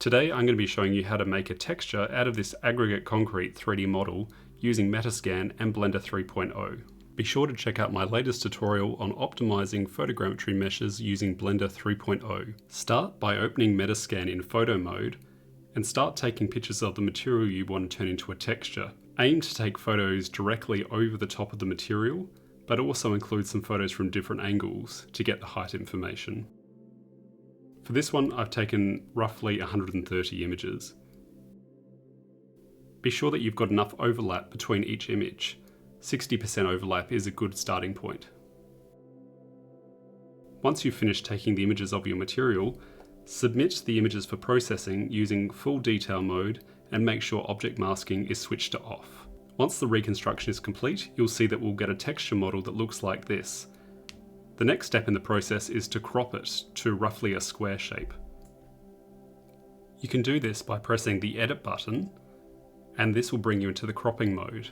Today I'm going to be showing you how to make a texture out of this aggregate concrete 3D model using Metascan and Blender 3.0. Be sure to check out my latest tutorial on optimizing photogrammetry meshes using Blender 3.0. Start by opening Metascan in photo mode and start taking pictures of the material you want to turn into a texture. Aim to take photos directly over the top of the material, but also include some photos from different angles to get the height information. For this one, I've taken roughly 130 images. Be sure that you've got enough overlap between each image. 60% overlap is a good starting point. Once you've finished taking the images of your material, submit the images for processing using full detail mode and make sure object masking is switched to off. Once the reconstruction is complete, you'll see that we'll get a texture model that looks like this. The next step in the process is to crop it to roughly a square shape. You can do this by pressing the Edit button, and this will bring you into the cropping mode.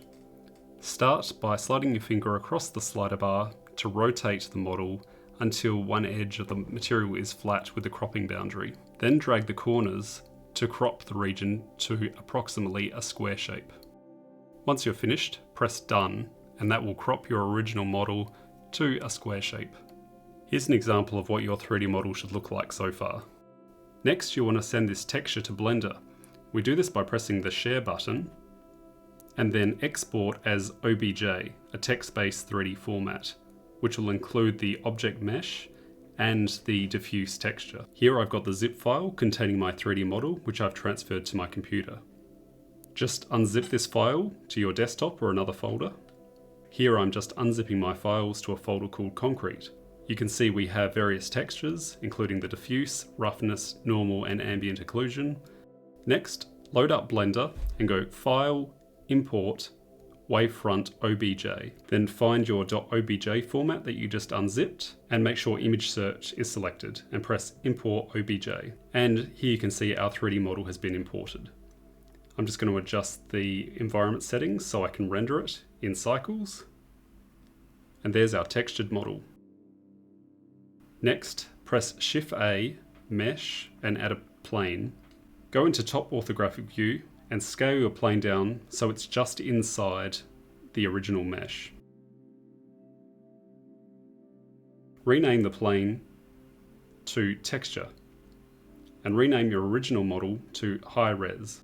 Start by sliding your finger across the slider bar to rotate the model until one edge of the material is flat with the cropping boundary. Then drag the corners to crop the region to approximately a square shape. Once you're finished, press Done, and that will crop your original model to a square shape. Here's an example of what your 3D model should look like so far. Next, you'll want to send this texture to Blender. We do this by pressing the Share button and then export as OBJ, a text-based 3D format, which will include the object mesh and the diffuse texture. Here I've got the zip file containing my 3D model, which I've transferred to my computer. Just unzip this file to your desktop or another folder. Here I'm just unzipping my files to a folder called Concrete. You can see we have various textures, including the diffuse, roughness, normal, and ambient occlusion. Next, load up Blender and go File, Import, Wavefront OBJ. Then find your .obj format that you just unzipped and make sure Image Search is selected and press Import OBJ. And here you can see our 3D model has been imported. I'm just going to adjust the environment settings so I can render it in cycles. And there's our textured model. Next, press Shift-A, Mesh, and add a plane. Go into Top Orthographic View and scale your plane down so it's just inside the original mesh. Rename the plane to Texture and rename your original model to High Res.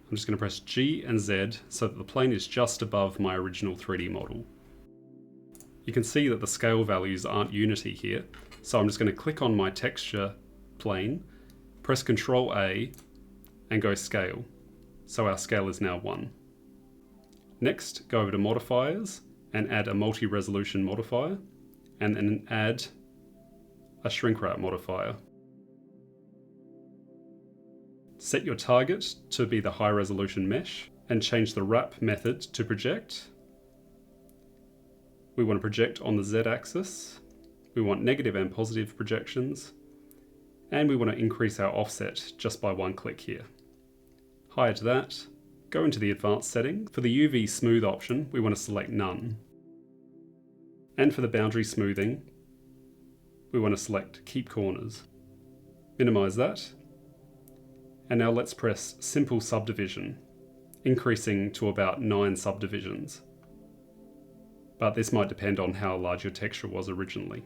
I'm just going to press G and Z so that the plane is just above my original 3D model. You can see that the scale values aren't unity here, so I'm just going to click on my texture plane, press Ctrl A and go Scale. So our scale is now 1. Next, go over to Modifiers and add a multi-resolution modifier, and then add a shrink wrap modifier. Set your target to be the high resolution mesh and change the wrap method to project. We want to project on the Z-axis. We want negative and positive projections. And we want to increase our offset just by one click here. Higher to that, go into the advanced setting. For the UV smooth option, we want to select none. And for the boundary smoothing, we want to select keep corners. Minimize that. And now let's press Simple Subdivision, increasing to about 9 subdivisions. But this might depend on how large your texture was originally.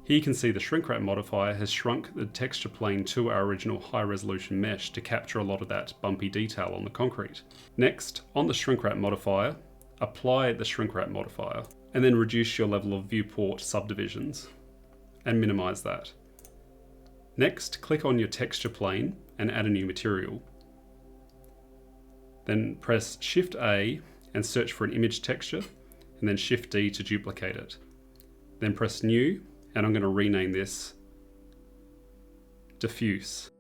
Here you can see the shrink wrap modifier has shrunk the texture plane to our original high resolution mesh to capture a lot of that bumpy detail on the concrete. Next, on the shrink wrap modifier, apply the shrink wrap modifier and then reduce your level of viewport subdivisions and minimize that. Next, click on your texture plane and add a new material. Then press Shift A and search for an image texture, and then Shift D to duplicate it. Then press New, and I'm going to rename this Diffuse.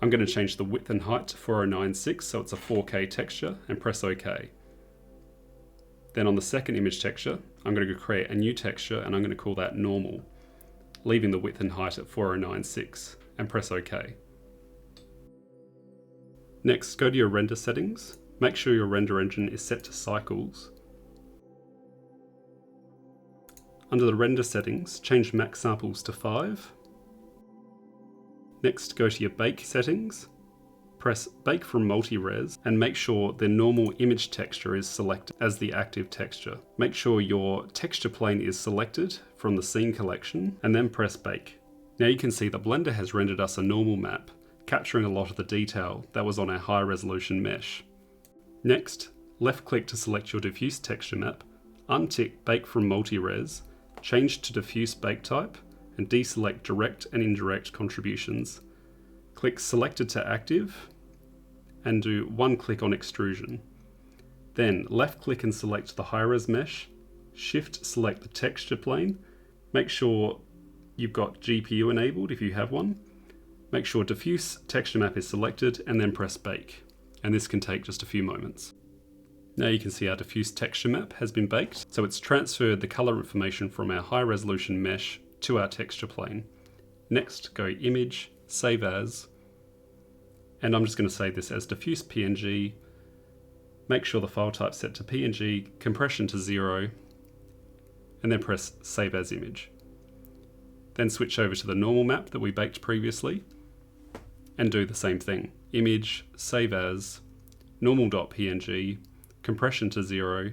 I'm going to change the width and height to 4096 so it's a 4K texture, and press OK. Then on the second image texture, I'm going to create a new texture and I'm going to call that Normal, leaving the width and height at 4096, and press OK. Next, go to your render settings. Make sure your render engine is set to cycles. Under the render settings, change max samples to 5. Next, go to your bake settings, press bake from multi-res and make sure the normal image texture is selected as the active texture. Make sure your texture plane is selected from the scene collection and then press bake. Now you can see that Blender has rendered us a normal map, capturing a lot of the detail that was on our high resolution mesh. Next, left click to select your diffuse texture map, untick bake from multi-res, change to diffuse bake type, and deselect direct and indirect contributions. Click selected to active and do one click on extrusion. Then left click and select the high res mesh, shift select the texture plane, make sure you've got GPU enabled if you have one, make sure diffuse texture map is selected and then press bake. And this can take just a few moments. Now you can see our diffuse texture map has been baked, so it's transferred the color information from our high resolution mesh to our texture plane. Next, go Image, Save As, and I'm just going to save this as diffuse PNG. Make sure the file type's set to PNG, compression to 0, and then press Save As Image. Then switch over to the normal map that we baked previously, and do the same thing. Image, Save As, normal.png, compression to 0,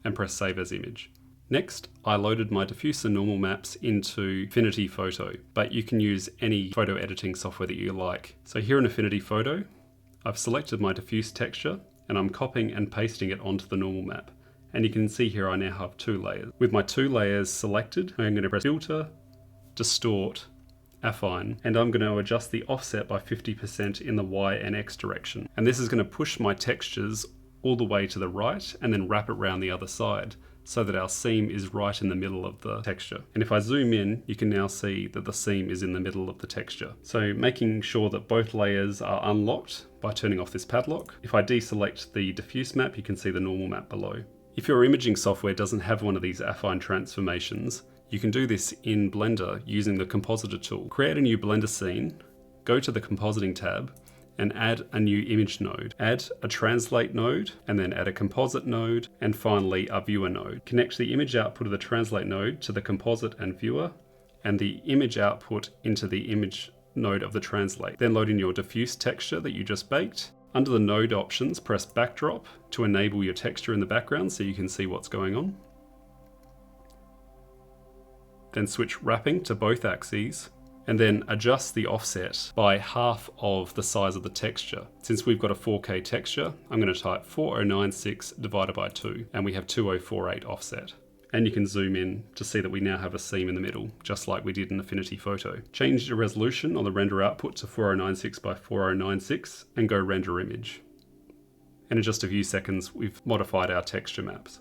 and press Save As Image. Next, I loaded my diffuse and normal maps into Affinity Photo, but you can use any photo editing software that you like. So here in Affinity Photo, I've selected my diffuse texture and I'm copying and pasting it onto the normal map. And you can see here I now have 2 layers. With my 2 layers selected, I'm going to press Filter, Distort, Affine, and I'm going to adjust the offset by 50% in the Y and X direction. And this is going to push my textures all the way to the right and then wrap it around the other side, so that our seam is right in the middle of the texture. And if I zoom in, you can now see that the seam is in the middle of the texture. So making sure that both layers are unlocked by turning off this padlock. If I deselect the diffuse map, you can see the normal map below. If your imaging software doesn't have one of these affine transformations, you can do this in Blender using the compositor tool. Create a new Blender scene, go to the compositing tab, and add a new image node. Add a translate node, and then add a composite node, and finally a viewer node. Connect the image output of the translate node to the composite and viewer, and the image output into the image node of the translate. Then load in your diffuse texture that you just baked. Under the node options, press backdrop to enable your texture in the background so you can see what's going on. Then switch wrapping to both axes, and then adjust the offset by half of the size of the texture. Since we've got a 4K texture, I'm going to type 4096 divided by 2, and we have 2048 offset. And you can zoom in to see that we now have a seam in the middle, just like we did in Affinity Photo. Change the resolution on the render output to 4096 by 4096, and go render image. And in just a few seconds, we've modified our texture maps.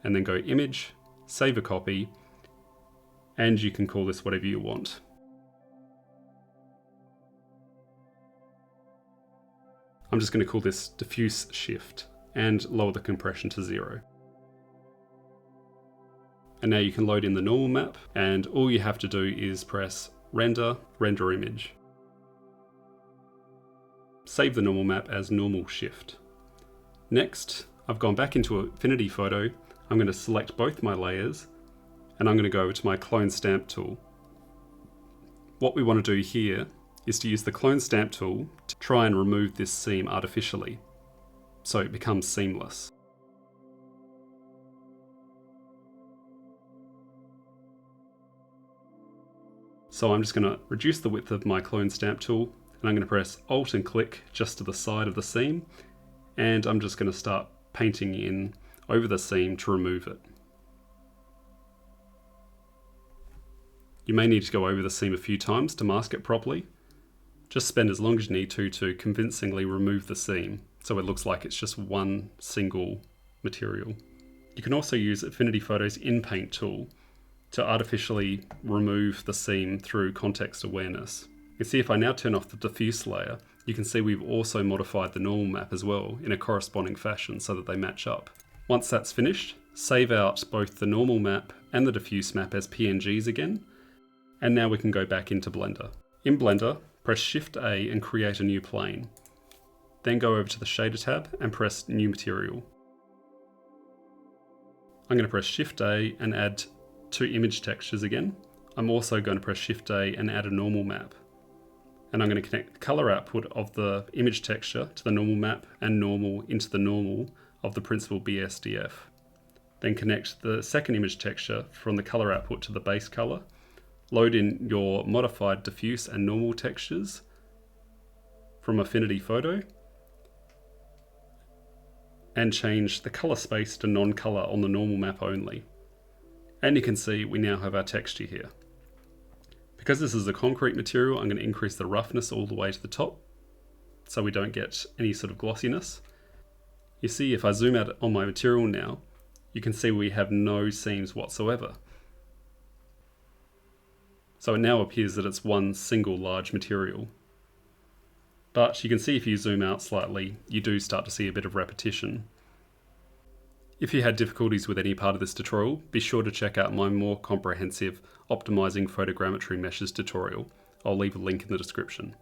And then go Image, save a copy, and you can call this whatever you want. I'm just going to call this diffuse shift and lower the compression to 0. And now you can load in the normal map, and all you have to do is press render, render image. Save the normal map as normal shift. Next, I've gone back into Affinity Photo. I'm going to select both my layers, and I'm going to go over to my clone stamp tool. What we want to do here is to use the clone stamp tool to try and remove this seam artificially, so it becomes seamless. So I'm just going to reduce the width of my clone stamp tool, and I'm going to press Alt and click just to the side of the seam, and I'm just going to start painting in over the seam to remove it. You may need to go over the seam a few times to mask it properly. Just spend as long as you need to convincingly remove the seam, so it looks like it's just one single material. You can also use Affinity Photo's In-Paint tool to artificially remove the seam through context awareness. You can see if I now turn off the diffuse layer, you can see we've also modified the normal map as well in a corresponding fashion so that they match up. Once that's finished, save out both the normal map and the diffuse map as PNGs again, and now we can go back into Blender. In Blender, press Shift A and create a new plane. Then go over to the Shader tab and press New Material. I'm going to press Shift A and add 2 image textures again. I'm also going to press Shift A and add a normal map. And I'm going to connect the color output of the image texture to the normal map and normal into the normal of the principal BSDF. Then connect the second image texture from the color output to the base color. Load in your modified diffuse and normal textures from Affinity Photo, and change the color space to non-color on the normal map only. And you can see we now have our texture here. Because this is a concrete material, I'm going to increase the roughness all the way to the top so we don't get any sort of glossiness. You see, if I zoom out on my material now, you can see we have no seams whatsoever. So it now appears that it's one single large material. But you can see if you zoom out slightly, you do start to see a bit of repetition. If you had difficulties with any part of this tutorial, be sure to check out my more comprehensive Optimizing Photogrammetry Meshes tutorial. I'll leave a link in the description.